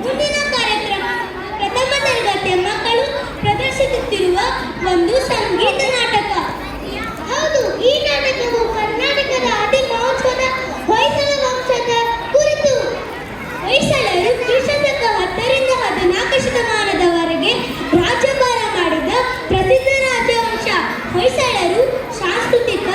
ಮುಂದಿನ ಕಾರ್ಯಕ್ರಮ ಪ್ರಥಮ ತರಗತಿಯ ಮಕ್ಕಳು ಪ್ರದರ್ಶಿಸುತ್ತಿರುವ ಒಂದು ಸಂಗೀತ ನಾಟಕ. ಹೌದು, ಈ ನಾಟಕವು ಕರ್ನಾಟಕದ ಅತಿ ಮಹೋತ್ಸವದ ಹೊಯ್ಸಳ ವಂಶದ ಕುರಿತು. ಹೊಯ್ಸಳರು ಕ್ರಿಸ್ತಶಕ 10ರಿಂದ 14 ಶತಮಾನದವರೆಗೆ ರಾಜ್ಯಭಾರ ಮಾಡಿದ ಪ್ರಸಿದ್ಧ ರಾಜವಂಶ. ಹೊಯ್ಸಳರು ಸಾಂಸ್ಕೃತಿಕ,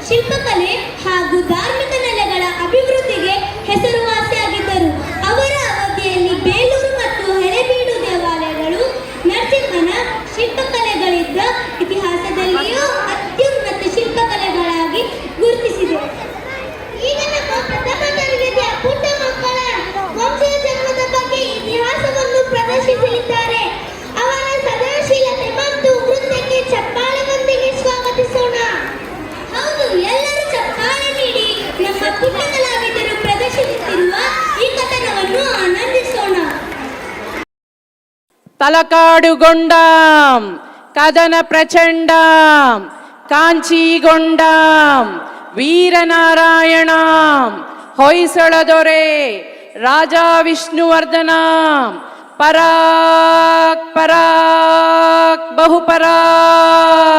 ಶಿಲ್ಪಕಲೆ ಹಾಗೂ ಧಾರ್ಮಿಕ ನೆಲೆಗಳ ಅಭಿವೃದ್ಧಿಗೆ ಹೆಸರುವಾಸಿಯಾಗಿದ್ದರು. ಅವರ ಅವಧಿಯಲ್ಲಿ ಬೇಲೂರು ಮತ್ತು ಹಳೆಬೀಡು ದೇವಾಲಯಗಳು ನರಸಿಂಹನ ಶಿಲ್ಪಕಲೆಗಳಿದ್ದ ಇತಿಹಾಸದಲ್ಲಿಯೂ ಅತ್ಯುನ್ನತ ಶಿಲ್ಪಕಲೆಗಳಾಗಿ ಗುರುತಿಸಿದೆ. ಈಗ ನಮ್ಮ ಪ್ರಥಮ ತರಗತಿಯ ಪುಟ್ಟ ಮಕ್ಕಳ ವಂಶದ ಜನ್ಮದ ಬಗ್ಗೆ ಇತಿಹಾಸವನ್ನು ಪ್ರದರ್ಶಿಸಲಿದ್ದಾರೆ. ಅವರ ಸೃಜನಶೀಲತೆ ಮತ್ತು ನೃತ್ಯಕ್ಕೆ ಚಪ್ಪಾಳೆಯೊಂದಿಗೆ ಸ್ವಾಗತಿಸೋಣ. ಹೌದು, ಎಲ್ಲರೂ ಚಪ್ಪಾಳೆ ನೀಡಿ ನಮ್ಮ ಪುಟ್ಟ ಕಲಾವಿದರು ಪ್ರದರ್ಶಿಸುತ್ತಿರುವ ಈ ಕಥನವನ್ನು ಆನಂದಿಸೋಣ. ತಲಕಾಡುಗೊಂಡಾಂ ಕದನ ಪ್ರಚಂಡ ಕಾಂಚೀಗೊಂಡಾಂ ವೀರನಾರಾಯಣ ಹೊಯ್ಸಳ ದೊರೆ ರಾಜ ವಿಷ್ಣುವರ್ಧನ ಪರಾಕ್ ಪರಾಕ್ ಬಹುಪರಾಕ್.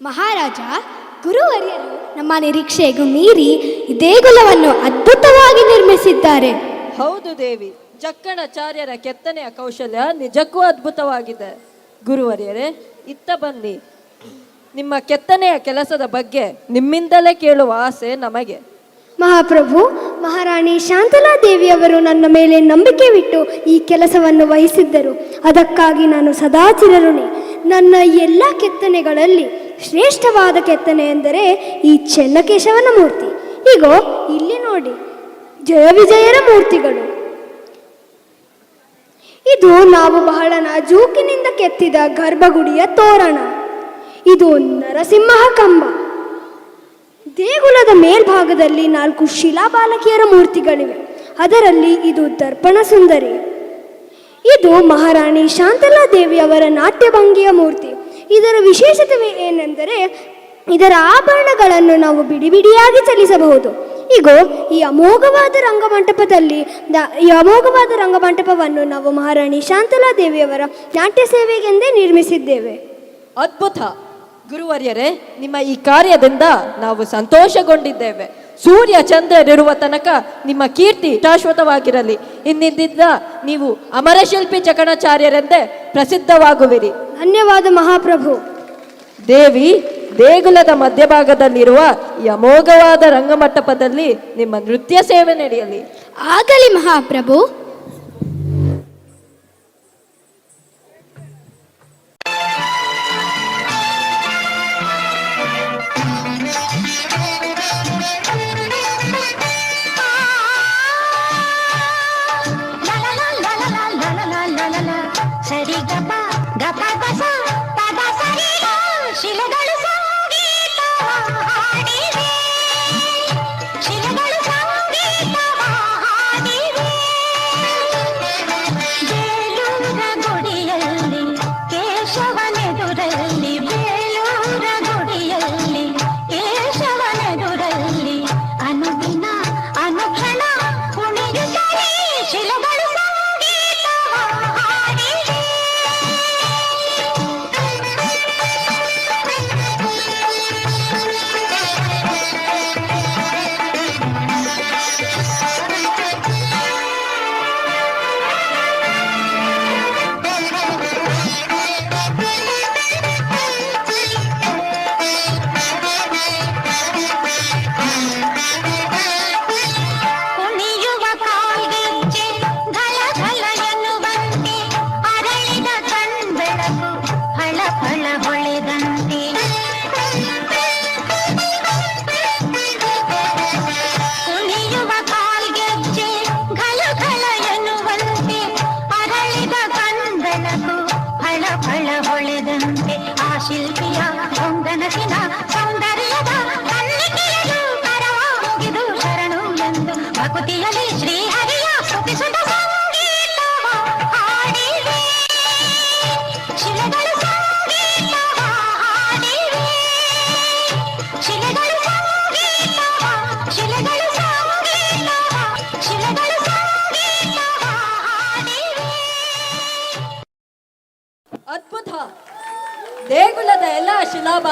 ಮಹಾರಾಜ, ಗುರುವರ್ಯರು ನಮ್ಮ ನಿರೀಕ್ಷೆಗೂ ಮೀರಿ ಈ ದೇಗುಲವನ್ನು ಅದ್ಭುತವಾಗಿ ನಿರ್ಮಿಸಿದ್ದಾರೆ. ಹೌದು ದೇವಿ, ಜಕ್ಕಣಾಚಾರ್ಯರ ಕೆತ್ತನೆಯ ಕೌಶಲ್ಯ ನಿಜಕ್ಕೂ ಅದ್ಭುತವಾಗಿದೆ. ಗುರುವರ್ಯರೇ, ಇತ್ತ ಬನ್ನಿ. ನಿಮ್ಮ ಕೆತ್ತನೆಯ ಕೆಲಸದ ಬಗ್ಗೆ ನಿಮ್ಮಿಂದಲೇ ಕೇಳುವ ಆಸೆ ನಮಗೆ. ಮಹಾಪ್ರಭು, ಮಹಾರಾಣಿ ಶಾಂತಲಾದೇವಿಯವರು ನನ್ನ ಮೇಲೆ ನಂಬಿಕೆವಿಟ್ಟು ಈ ಕೆಲಸವನ್ನು ವಹಿಸಿದ್ದರು. ಅದಕ್ಕಾಗಿ ನಾನು ಸದಾ ಚಿರಋಣಿ. ನನ್ನ ಎಲ್ಲ ಕೆತ್ತನೆಗಳಲ್ಲಿ ಶ್ರೇಷ್ಠವಾದ ಕೆತ್ತನೆ ಎಂದರೆ ಈ ಚೆನ್ನಕೇಶವನ ಮೂರ್ತಿ. ಈಗೋ ಇಲ್ಲಿ ನೋಡಿ, ಜಯ ವಿಜಯರ ಮೂರ್ತಿಗಳು. ಇದು ನಾವು ಬಹಳ ನಾಜೂಕಿನಿಂದ ಕೆತ್ತಿದ ಗರ್ಭಗುಡಿಯ ತೋರಣ. ಇದು ನರಸಿಂಹ ಕಂಬ. ದೇಗುಲದ ಮೇಲ್ಭಾಗದಲ್ಲಿ 4 ಶಿಲಾಬಾಲಕಿಯರ ಮೂರ್ತಿಗಳಿವೆ. ಅದರಲ್ಲಿ ಇದು ದರ್ಪಣ ಸುಂದರಿ. ಇದು ಮಹಾರಾಣಿ ಶಾಂತಲಾದೇವಿಯವರ ನಾಟ್ಯಭಂಗಿಯ ಮೂರ್ತಿ. ಇದರ ವಿಶೇಷತೆ ಏನೆಂದರೆ ಇದರ ಆಭರಣಗಳನ್ನು ನಾವು ಬಿಡಿ ಬಿಡಿಯಾಗಿ ಚಲಿಸಬಹುದು. ಈಗೋ ಈ ಅಮೋಘವಾದ ರಂಗಮಂಟಪವನ್ನು ನಾವು ಮಹಾರಾಣಿ ಶಾಂತಲಾದೇವಿಯವರ ನಾಟ್ಯ ಸೇವೆಗೆಂದೇ ನಿರ್ಮಿಸಿದ್ದೇವೆ. ಅದ್ಭುತ ಗುರುವರ್ಯರೇ, ನಿಮ್ಮ ಈ ಕಾರ್ಯದಿಂದ ನಾವು ಸಂತೋಷಗೊಂಡಿದ್ದೇವೆ. ಸೂರ್ಯ ಚಂದ್ರರಿರುವ ತನಕ ನಿಮ್ಮ ಕೀರ್ತಿ ಶಾಶ್ವತವಾಗಿರಲಿ. ಇಂದಿನಿಂದ ನೀವು ಅಮರಶಿಲ್ಪಿ ಜಕಣಾಚಾರ್ಯರೆಂದೇ ಪ್ರಸಿದ್ಧವಾಗುವಿರಿ. ಧನ್ಯವಾದ ಮಹಾಪ್ರಭು. ದೇವಿ, ದೇಗುಲದ ಮಧ್ಯಭಾಗದಲ್ಲಿರುವ ಈ ಅಮೋಘವಾದ ರಂಗಮಂಟಪದಲ್ಲಿ ನಿಮ್ಮ ನೃತ್ಯ ಸೇವೆ ನಡೆಯಲಿ. ಆಗಲಿ ಮಹಾಪ್ರಭು.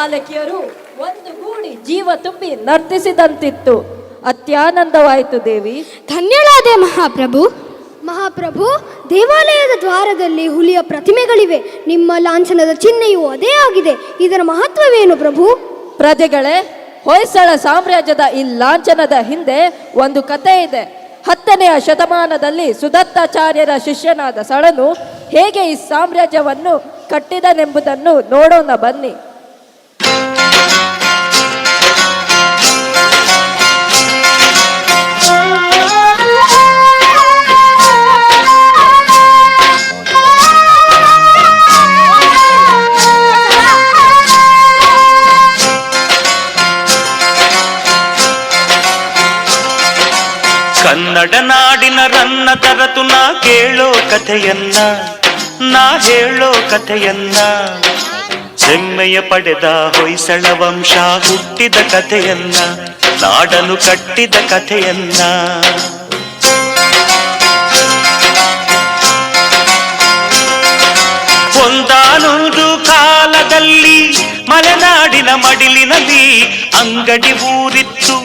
ಬಾಲಕಿಯರು ಒಂದು ಗೂಡಿ ಜೀವ ತುಂಬಿ ನರ್ತಿಸಿದಂತಿತ್ತು. ಅತ್ಯಾನಂದವಾಯಿತು ದೇವಿ. ಧನ್ಯಳಾದೆ ಮಹಾಪ್ರಭು. ಮಹಾಪ್ರಭು, ದೇವಾಲಯದ ದ್ವಾರದಲ್ಲಿ ಹುಲಿಯ ಪ್ರತಿಮೆಗಳಿವೆ. ನಿಮ್ಮ ಲಾಂಛನದ ಚಿಹ್ನೆಯೂ ಅದೇ ಆಗಿದೆ. ಇದರ ಮಹತ್ವವೇನು ಪ್ರಭು? ಪ್ರಜೆಗಳೇ, ಹೊಯ್ಸಳ ಸಾಮ್ರಾಜ್ಯದ ಈ ಲಾಂಛನದ ಹಿಂದೆ ಒಂದು ಕಥೆ ಇದೆ. 10ನೆಯ ಶತಮಾನದಲ್ಲಿ ಸುದತ್ತಾಚಾರ್ಯರ ಶಿಷ್ಯನಾದ ಸಳನು ಹೇಗೆ ಈ ಸಾಮ್ರಾಜ್ಯವನ್ನು ಕಟ್ಟಿದನೆಂಬುದನ್ನು ನೋಡೋಣ ಬನ್ನಿ. ಕನ್ನಡ ನಾಡಿನ ರನ್ನ ತರತು ನಾ ಕೇಳೋ ಕಥೆಯನ್ನ, ನಾ ಹೇಳೋ ಕಥೆಯನ್ನ, ಹೆಮ್ಮೆಯ ಪಡೆದ ಹೊಯ್ಸಳ ವಂಶ ಹುಟ್ಟಿದ ಕಥೆಯನ್ನ, ನಾಡನು ಕಟ್ಟಿದ ಕಥೆಯನ್ನ. ಒಂದಾನೊಂದು ಕಾಲದಲ್ಲಿ ಮಲೆನಾಡಿನ ಮಡಿಲಿನಲ್ಲಿ ಅಂಗಡಿ ಊರಿತ್ತು,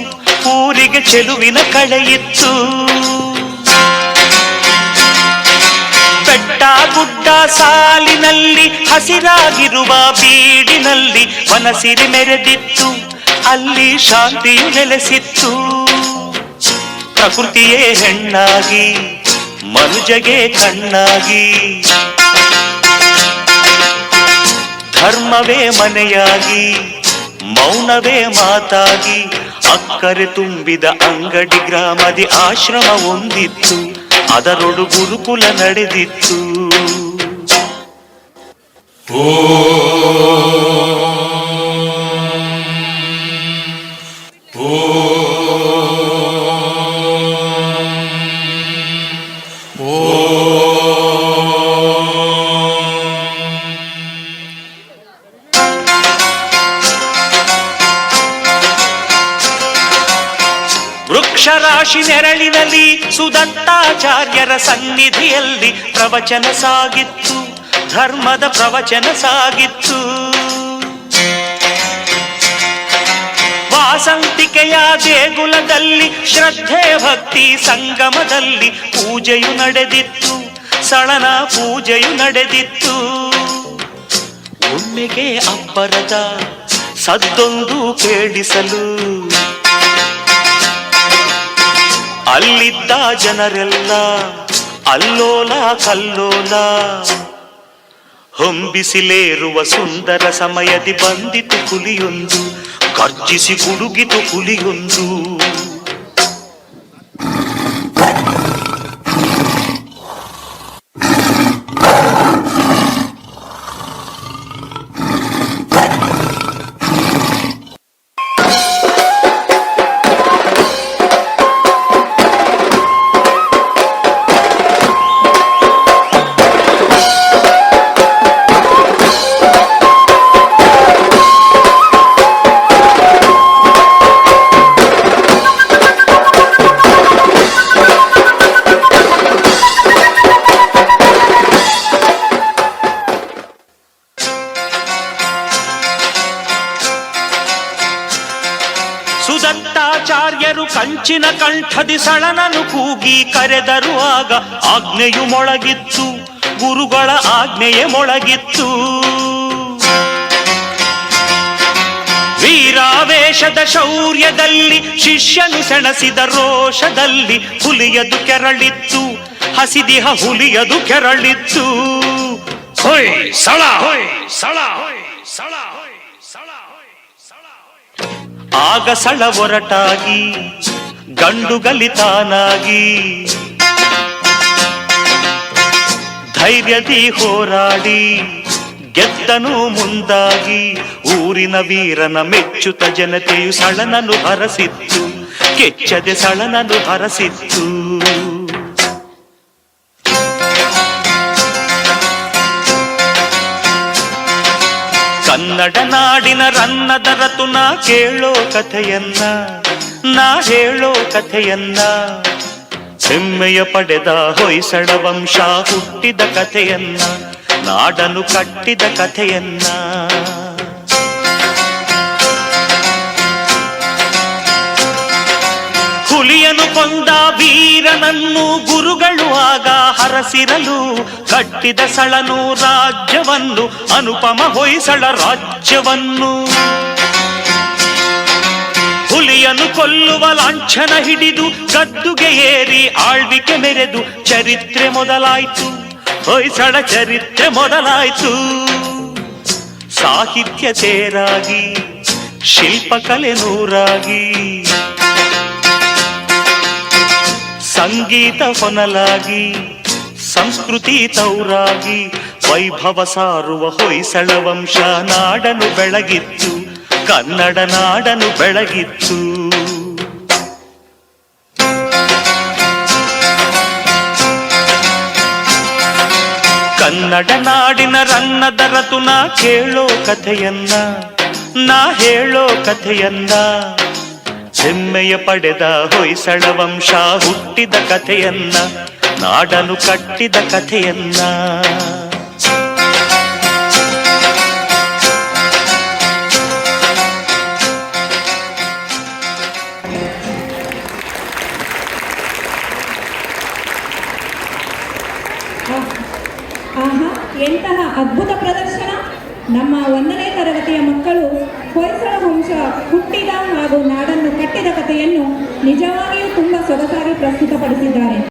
ಊರಿಗೆ ಚೆಲುವಿನ ಕಳೆಯಿತ್ತು. ಬೆಟ್ಟ ಗುಡ್ಡ ಸಾಲಿನಲ್ಲಿ ಹಸಿರಾಗಿರುವ ಬೀಡಿನಲ್ಲಿ ಮನಸಿರಿ ಮೆರೆದಿತ್ತು, ಅಲ್ಲಿ ಶಾಂತಿಯು ನೆಲೆಸಿತ್ತು. ಪ್ರಕೃತಿಯೇ ಹೆಣ್ಣಾಗಿ ಮನುಜಗೆ ಕಣ್ಣಾಗಿ, ಧರ್ಮವೇ ಮನೆಯಾಗಿ ಮೌನವೇ ಮಾತಾಗಿ, ಅಕ್ಕರೆ ತುಂಬಿದ ಅಂಗಡಿ ಗ್ರಾಮದಿ ಆಶ್ರಮ ಹೊಂದಿತ್ತು, ಅದರೊಡು ಗುರುಕುಲ ನಡೆದಿತ್ತು. ವೃಕ್ಷರಾಶಿ ನೆರಳಿನಲ್ಲಿ ಸುದತ್ತಾಚಾರ್ಯರ ಸನ್ನಿಧಿಯಲ್ಲಿ ಪ್ರವಚನ ಸಾಗಿತ್ತು, ಧರ್ಮದ ಪ್ರವಚನ ಸಾಗಿತ್ತು. ವಾಸಂತಿಕೆಯ ದೇಗುಲದಲ್ಲಿ ಶ್ರದ್ಧೆ ಭಕ್ತಿ ಸಂಗಮದಲ್ಲಿ ಪೂಜೆಯು ನಡೆದಿತ್ತು, ಸಳನ ಪೂಜೆಯು ನಡೆದಿತ್ತು. ಒಮ್ಮೆಗೆ ಅಬ್ಬರದ ಸದ್ದೊಂದು ಕೇಳಿಸಲು ಅಲ್ಲಿದ್ದ ಜನರೆಲ್ಲ ಅಲ್ಲೋಲ ಕಲ್ಲೋಲ. ಹೊಂಬಿಸಿಲೇರುವ ಸುಂದರ ಸಮಯದಿ ಬಂದಿತು ಹುಲಿಯೊಂದು, ಗರ್ಜಿಸಿ ಗುಡುಗಿತು ಹುಲಿಯೊಂದು. ಸುದತ್ತಾಚಾರ್ಯರು ಕಂಚಿನ ಕಂಠದಿ ಸಳನನು ಕೂಗಿ ಕರೆದರು, ಆಗ ಆಜ್ಞೆಯು ಮೊಳಗಿತ್ತು, ಗುರುಗಳ ಆಜ್ಞೆಯೇ ಮೊಳಗಿತ್ತು. ವೀರಾವೇಶದ ಶೌರ್ಯದಲ್ಲಿ ಶಿಷ್ಯನು ಸೆಣಸಿದ ರೋಷದಲ್ಲಿ ಹುಲಿಯದು ಕೆರಳಿತ್ತು, ಹಸಿದಿಹ ಹುಲಿಯದು ಕೆರಳಿತ್ತು. ಹೊಯ್ ಸಳ ಹೊಯ್ ಸಳ ಸಳ ಸಳ. ಆಗ ಸಳ ಒರಟಾಗಿ ಗಂಡು ಗಲಿತಾನಾಗಿ ಧೈರ್ಯದಿ ಹೋರಾಡಿ ಗೆದ್ದನು ಮುಂದಾಗಿ. ಊರಿನ ವೀರನ ಮೆಚ್ಚುತ ಜನತೆಯು ಸಳನನು ಹರಸಿತ್ತು, ಕೆಚ್ಚದೆ ಸಳನನು ಹರಸಿತ್ತು. ಕನ್ನಡ ನಾಡಿನ ರನ್ನದ ರತು ನಾ ಕೇಳೋ ಕಥೆಯನ್ನ, ನಾ ಹೇಳೋ ಕಥೆಯನ್ನ, ಹೆಮ್ಮೆಯ ಪಡೆದ ಹೊಯ್ಸಳ ವಂಶ ಹುಟ್ಟಿದ ಕಥೆಯನ್ನ, ನಾಡನು ಕಟ್ಟಿದ ಕಥೆಯನ್ನ. ಕೊಂದ ವೀರನನ್ನು ಗುರುಗಳು ಆಗ ಹರಸಿರಲು ಕಟ್ಟಿದ ಸಳನು ರಾಜ್ಯವನ್ನು ಅನುಪಮ ಹೊಯ್ಸಳ ರಾಜ್ಯವನ್ನು. ಹುಲಿಯನ್ನು ಕೊಲ್ಲುವ ಲಾಂಛನ ಹಿಡಿದು ಗದ್ದುಗೆ ಏರಿ ಆಳ್ವಿಕೆ ಮೆರೆದು ಚರಿತ್ರೆ ಮೊದಲಾಯ್ತು, ಹೊಯ್ಸಳ ಚರಿತ್ರೆ ಮೊದಲಾಯ್ತು. ಸಾಹಿತ್ಯ ತೇರಾಗಿ ಶಿಲ್ಪಕಲೆ ನೂರಾಗಿ, ಸಂಗೀತ ಹೊನಲಾಗಿ ಸಂಸ್ಕೃತಿ ತೌರಾಗಿ, ವೈಭವ ಸಾರುವ ಹೊಯ್ಸಳ ವಂಶ ನಾಡನು ಬೆಳಗಿತ್ತು, ಕನ್ನಡ ನಾಡನು ಬೆಳಗಿತ್ತು. ಕನ್ನಡ ನಾಡಿನ ರನ್ನದ ರತುನ ಕೇಳೋ ಕಥೆಯನ್ನ, ನಾ ಹೇಳೋ ಕಥೆಯನ್ನ, ಹೆಮ್ಮೆಯ ಪಡೆದ ಹೊಯ್ಸಳ ವಂಶ ಹುಟ್ಟಿದ ಕಥೆಯನ್ನ, ನಾಡನು ಕಟ್ಟಿದ ಕಥೆಯನ್ನ. ಆಹಾ, ಎಂತಹ ಅದ್ಭುತ ಪ್ರದರ್ಶನ! ನಮ್ಮ 1ನೇ ತರಗತಿಯ ಮಕ್ಕಳು ಹೊಯ್ಸಳ ವಂಶ ಹುಟ್ಟಿದ ಹಾಗೂ ನಾಡನ್ನು ಕಟ್ಟಿದ ಕಥೆಯನ್ನು ನಿಜವಾಗಿಯೂ